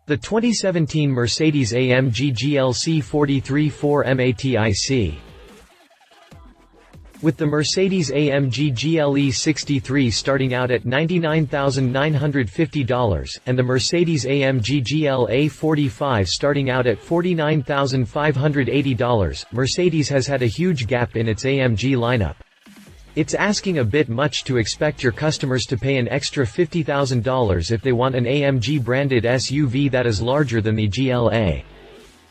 The 2017 Mercedes-AMG GLC43 4MATIC. With the Mercedes-AMG GLE63 starting out at $99,950 and the Mercedes-AMG GLA45 starting out at $49,580, Mercedes has had a huge gap in its AMG lineup. It's asking a bit much to expect your customers to pay an extra $50,000 if they want an AMG-branded SUV that is larger than the GLA.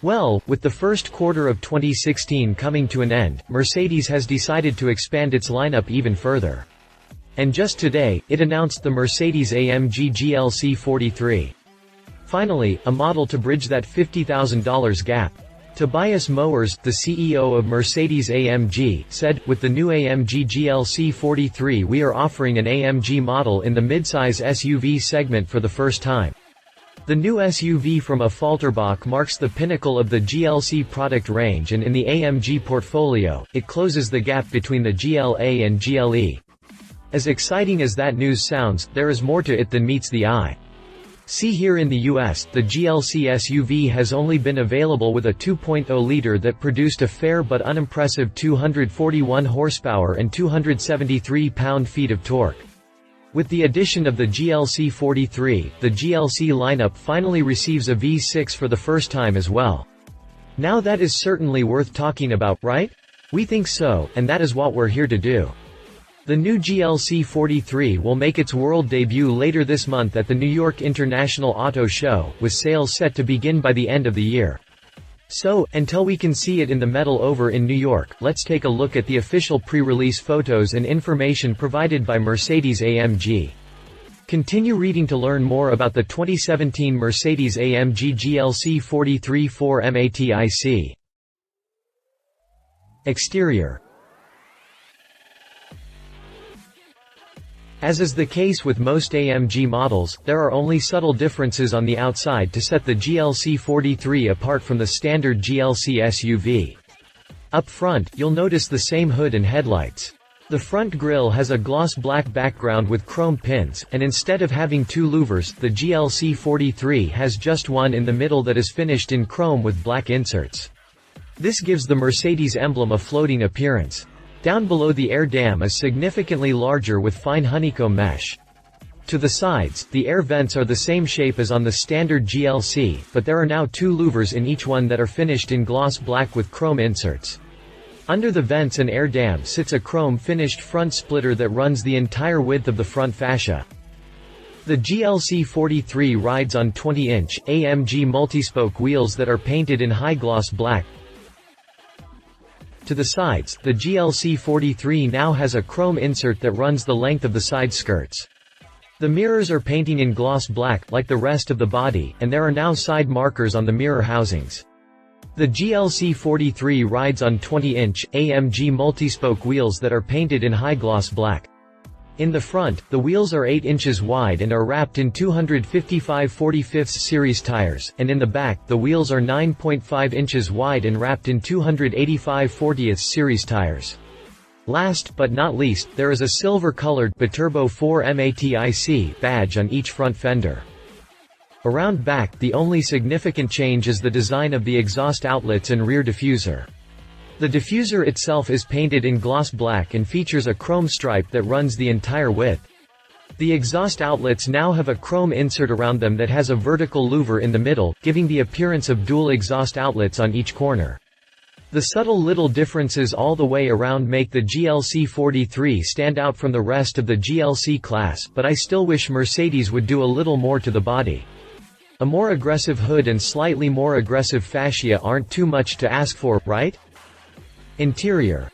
Well, with the first quarter of 2016 coming to an end, Mercedes has decided to expand its lineup even further. And just today, it announced the Mercedes-AMG GLC43. Finally, a model to bridge that $50,000 gap. Tobias Moers, the CEO of Mercedes-AMG, said, "With the new AMG GLC43 we are offering an AMG model in the midsize SUV segment for the first time. The new SUV from Affalterbach marks the pinnacle of the GLC product range, and in the AMG portfolio, it closes the gap between the GLA and GLE." As exciting as that news sounds, there is more to it than meets the eye. See here in the US, the GLC SUV has only been available with a 2.0-liter that produced a fair but unimpressive 241 horsepower and 273 pound-feet of torque. With the addition of the GLC43, the GLC lineup finally receives a V6 for the first time as well. Now that is certainly worth talking about, right? We think so, and that is what we're here to do. The new GLC43 will make its world debut later this month at the New York International Auto Show, with sales set to begin by the end of the year. So, until we can see it in the metal over in New York, let's take a look at the official pre-release photos and information provided by Mercedes-AMG. Continue reading to learn more about the 2017 Mercedes-AMG GLC43 4MATIC. Exterior. As is the case with most AMG models, there are only subtle differences on the outside to set the GLC43 apart from the standard GLC SUV. Up front, you'll notice the same hood and headlights. The front grille has a gloss black background with chrome pins, and instead of having two louvers, the GLC43 has just one in the middle that is finished in chrome with black inserts. This gives the Mercedes emblem a floating appearance. Down below, the air dam is significantly larger with fine honeycomb mesh. To the sides, the air vents are the same shape as on the standard GLC, but there are now two louvers in each one that are finished in gloss black with chrome inserts. Under the vents and air dam sits a chrome-finished front splitter that runs the entire width of the front fascia. The GLC43 rides on 20-inch, AMG multispoke wheels that are painted in high-gloss black. To the sides, the GLC43 now has a chrome insert that runs the length of the side skirts. The mirrors are painting in gloss black, like the rest of the body, and there are now side markers on the mirror housings. The GLC43 rides on 20-inch, AMG multispoke wheels that are painted in high-gloss black. In the front, the wheels are 8 inches wide and are wrapped in 255 45th series tires, and in the back, the wheels are 9.5 inches wide and wrapped in 285 40th series tires. Last but not least, there is a silver-colored Biturbo 4MATIC badge on each front fender. Around back, the only significant change is the design of the exhaust outlets and rear diffuser. The diffuser itself is painted in gloss black and features a chrome stripe that runs the entire width. The exhaust outlets now have a chrome insert around them that has a vertical louver in the middle, giving the appearance of dual exhaust outlets on each corner. The subtle little differences all the way around make the GLC43 stand out from the rest of the GLC class, but I still wish Mercedes would do a little more to the body. A more aggressive hood and slightly more aggressive fascia aren't too much to ask for, right? Interior.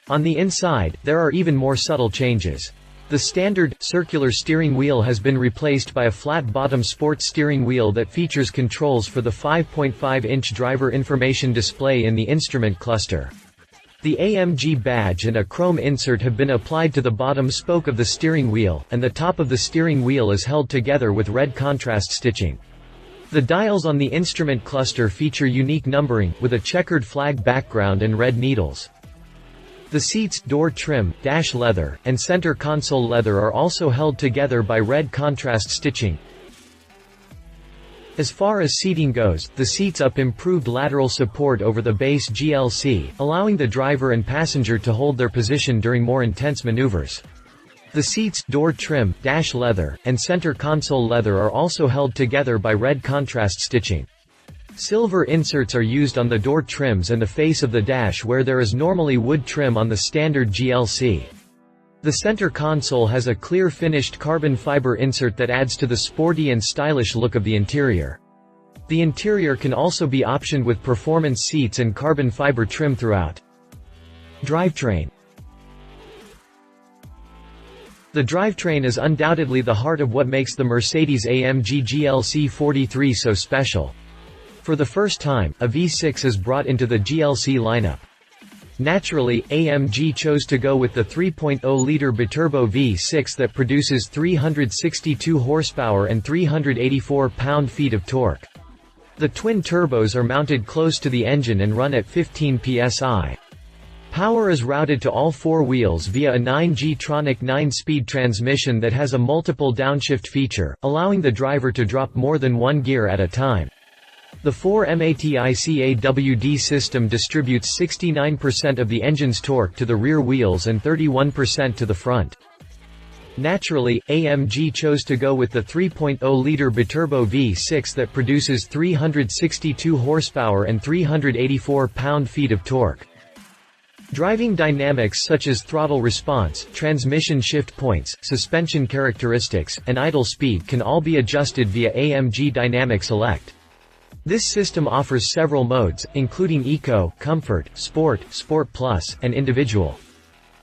On the inside, there are even more subtle changes. The standard, circular steering wheel has been replaced by a flat-bottom sports steering wheel that features controls for the 5.5-inch driver information display in the instrument cluster. The AMG badge and a chrome insert have been applied to the bottom spoke of the steering wheel, and the top of the steering wheel is held together with red contrast stitching. The dials on the instrument cluster feature unique numbering, with a checkered flag background and red needles. The seats, door trim, dash leather, and center console leather are also held together by red contrast stitching. As far as seating goes, the seats up improved lateral support over the base GLC, allowing the driver and passenger to hold their position during more intense maneuvers. The seats, door trim, dash leather, and center console leather are also held together by red contrast stitching. Silver inserts are used on the door trims and the face of the dash where there is normally wood trim on the standard GLC. The center console has a clear finished carbon fiber insert that adds to the sporty and stylish look of the interior. The interior can also be optioned with performance seats and carbon fiber trim throughout. Drivetrain. The drivetrain is undoubtedly the heart of what makes the Mercedes-AMG GLC43 so special. For the first time, a V6 is brought into the GLC lineup. Naturally, AMG chose to go with the 3.0-liter biturbo V6 that produces 362 horsepower and 384 pound-feet of torque. The twin turbos are mounted close to the engine and run at 15 psi. Power is routed to all four wheels via a 9G-tronic 9-speed transmission that has a multiple downshift feature, allowing the driver to drop more than one gear at a time. The 4MATIC AWD system distributes 69% of the engine's torque to the rear wheels and 31% to the front. Naturally, AMG chose to go with the 3.0-liter biturbo V6 that produces 362 horsepower and 384 pound-feet of torque. Driving dynamics such as throttle response, transmission shift points, suspension characteristics, and idle speed can all be adjusted via AMG Dynamic Select. This system offers several modes, including Eco, Comfort, Sport, Sport Plus, and Individual.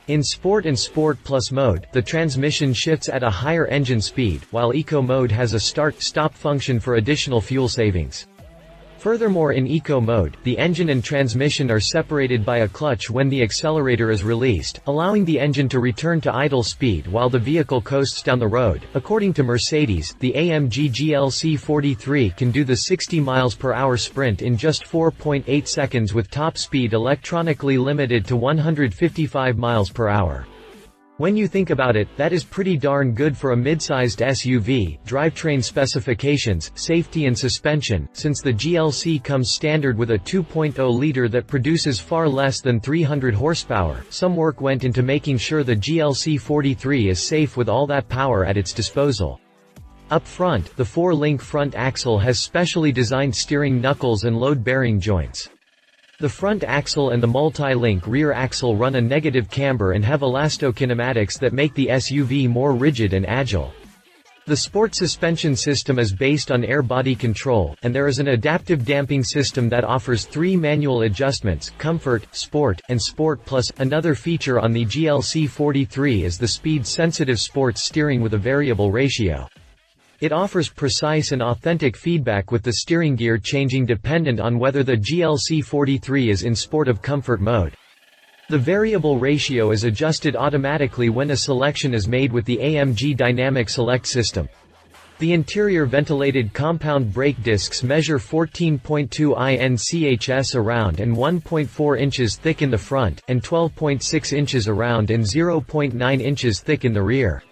In Sport and Sport Plus mode, the transmission shifts at a higher engine speed, while Eco mode has a start-stop function for additional fuel savings. Furthermore, in Eco mode, the engine and transmission are separated by a clutch when the accelerator is released, allowing the engine to return to idle speed while the vehicle coasts down the road. According to Mercedes, the AMG GLC43 can do the 60 mph sprint in just 4.8 seconds with top speed electronically limited to 155 mph. When you think about it, that is pretty darn good for a mid-sized SUV. Drivetrain specifications, safety and suspension. Since the GLC comes standard with a 2.0-liter that produces far less than 300 horsepower, some work went into making sure the GLC43 is safe with all that power at its disposal. Up front, the 4-link front axle has specially designed steering knuckles and load-bearing joints. The front axle and the multi-link rear axle run a negative camber and have elastokinematics that make the SUV more rigid and agile. The sport suspension system is based on air body control, and there is an adaptive damping system that offers 3 manual adjustments: Comfort, Sport, and Sport Plus. Another feature on the GLC43 is the speed-sensitive sports steering with a variable ratio. It offers precise and authentic feedback with the steering gear changing dependent on whether the GLC43 is in Sport or Comfort mode. The variable ratio is adjusted automatically when a selection is made with the AMG Dynamic Select system. The interior ventilated compound brake discs measure 14.2 inches around and 1.4 inches thick in the front, and 12.6 inches around and 0.9 inches thick in the rear.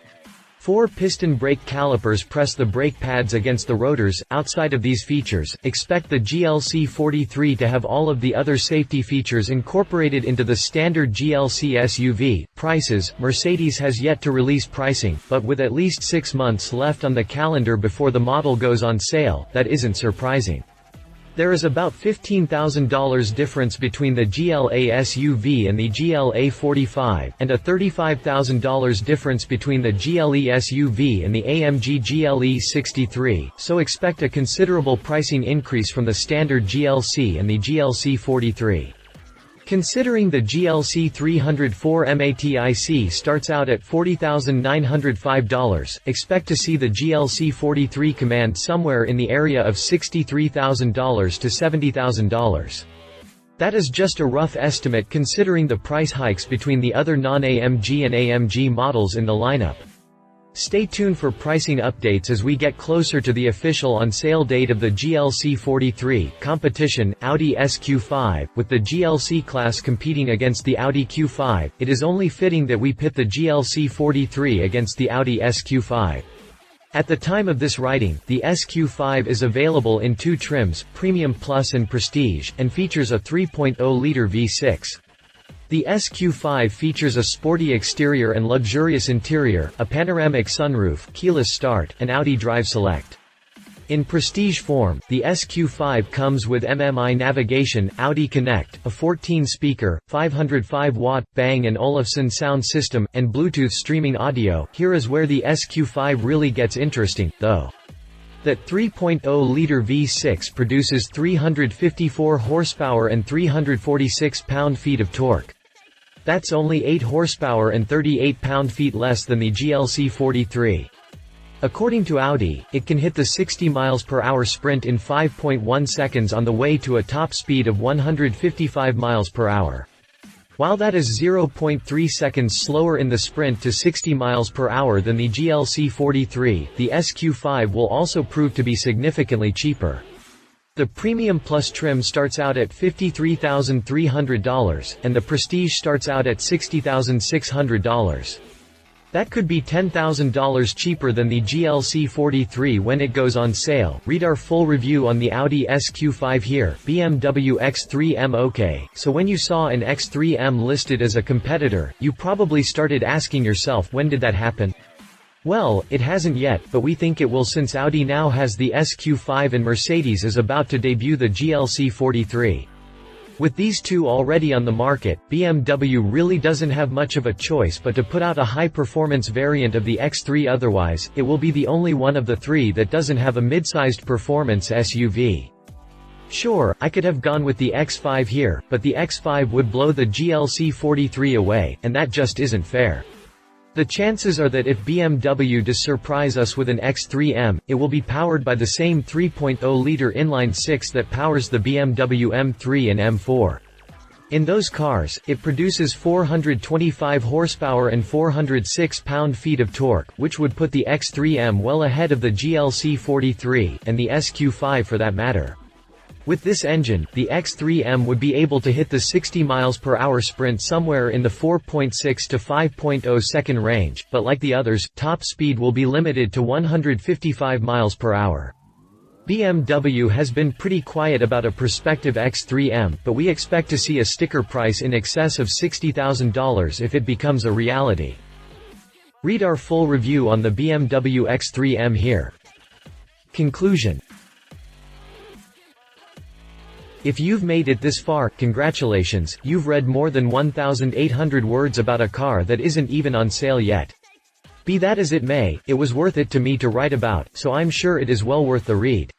4 piston brake calipers press the brake pads against the rotors. Outside of these features, expect the GLC43 to have all of the other safety features incorporated into the standard GLC SUV. Prices: Mercedes has yet to release pricing, but with at least 6 months left on the calendar before the model goes on sale, that isn't surprising. There is about $15,000 difference between the GLA SUV and the GLA45, and a $35,000 difference between the GLE SUV and the AMG GLE63, so expect a considerable pricing increase from the standard GLC and the GLC43. Considering the GLC 304 4MATIC starts out at $40,905, expect to see the GLC 43 command somewhere in the area of $63,000 to $70,000. That is just a rough estimate considering the price hikes between the other non-AMG and AMG models in the lineup. Stay tuned for pricing updates as we get closer to the official on-sale date of the GLC43. Competition, Audi SQ5. With the GLC class competing against the Audi Q5, it is only fitting that we pit the GLC43 against the Audi SQ5. At the time of this writing, the SQ5 is available in two trims, Premium Plus and Prestige, and features a 3.0-liter V6. The SQ5 features a sporty exterior and luxurious interior, a panoramic sunroof, keyless start, and Audi Drive Select. In prestige form, the SQ5 comes with MMI navigation, Audi Connect, a 14-speaker, 505-watt Bang & Olufsen sound system, and Bluetooth streaming audio. Here is where the SQ5 really gets interesting, though. That 3.0-liter V6 produces 354 horsepower and 346 pound-feet of torque. That's only 8 horsepower and 38 pound-feet less than the GLC43. According to Audi, it can hit the 60 mph sprint in 5.1 seconds on the way to a top speed of 155 mph. While that is 0.3 seconds slower in the sprint to 60 mph than the GLC43, the SQ5 will also prove to be significantly cheaper. The Premium Plus trim starts out at $53,300, and the Prestige starts out at $60,600. That could be $10,000 cheaper than the GLC43 when it goes on sale. Read our full review on the Audi SQ5 here. BMW X3M. Okay, so when you saw an X3M listed as a competitor, you probably started asking yourself, when did that happen? Well, it hasn't yet, but we think it will, since Audi now has the SQ5 and Mercedes is about to debut the GLC43. With these two already on the market, BMW really doesn't have much of a choice but to put out a high-performance variant of the X3. Otherwise, it will be the only one of the three that doesn't have a mid-sized performance SUV. Sure, I could have gone with the X5 here, but the X5 would blow the GLC43 away, and that just isn't fair. The chances are that if BMW does surprise us with an X3M, it will be powered by the same 3.0-liter inline-six that powers the BMW M3 and M4. In those cars, it produces 425 horsepower and 406 pound-feet of torque, which would put the X3M well ahead of the GLC43, and the SQ5 for that matter. With this engine, the X3M would be able to hit the 60 mph sprint somewhere in the 4.6 to 5.0 second range, but like the others, top speed will be limited to 155 mph. BMW has been pretty quiet about a prospective X3M, but we expect to see a sticker price in excess of $60,000 if it becomes a reality. Read our full review on the BMW X3M here. Conclusion. If you've made it this far, congratulations, you've read more than 1,800 words about a car that isn't even on sale yet. Be that as it may, it was worth it to me to write about, so I'm sure it is well worth the read.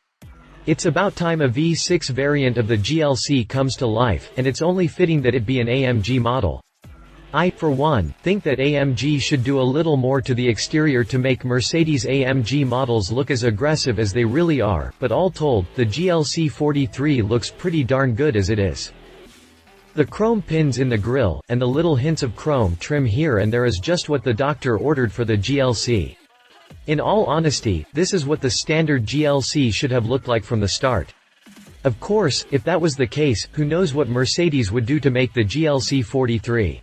It's about time a V6 variant of the GLC comes to life, and it's only fitting that it be an AMG model. I, for one, think that AMG should do a little more to the exterior to make Mercedes-AMG models look as aggressive as they really are, but all told, the GLC43 looks pretty darn good as it is. The chrome pins in the grille, and the little hints of chrome trim here and there is just what the doctor ordered for the GLC. In all honesty, this is what the standard GLC should have looked like from the start. Of course, if that was the case, who knows what Mercedes would do to make the GLC43.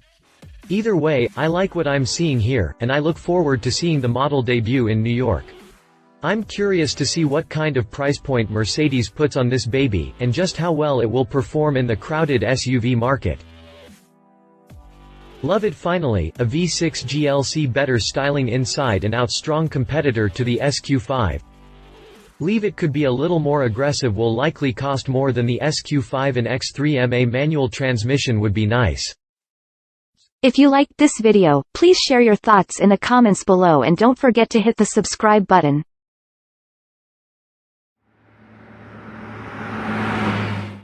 Either way, I like what I'm seeing here, and I look forward to seeing the model debut in New York. I'm curious to see what kind of price point Mercedes puts on this baby, and just how well it will perform in the crowded SUV market. Love it. Finally, a V6 GLC, better styling inside and out, strong competitor to the SQ5. Leave it could be a little more aggressive, will likely cost more than the SQ5 and X3M. A manual transmission would be nice. If you liked this video, please share your thoughts in the comments below and don't forget to hit the subscribe button.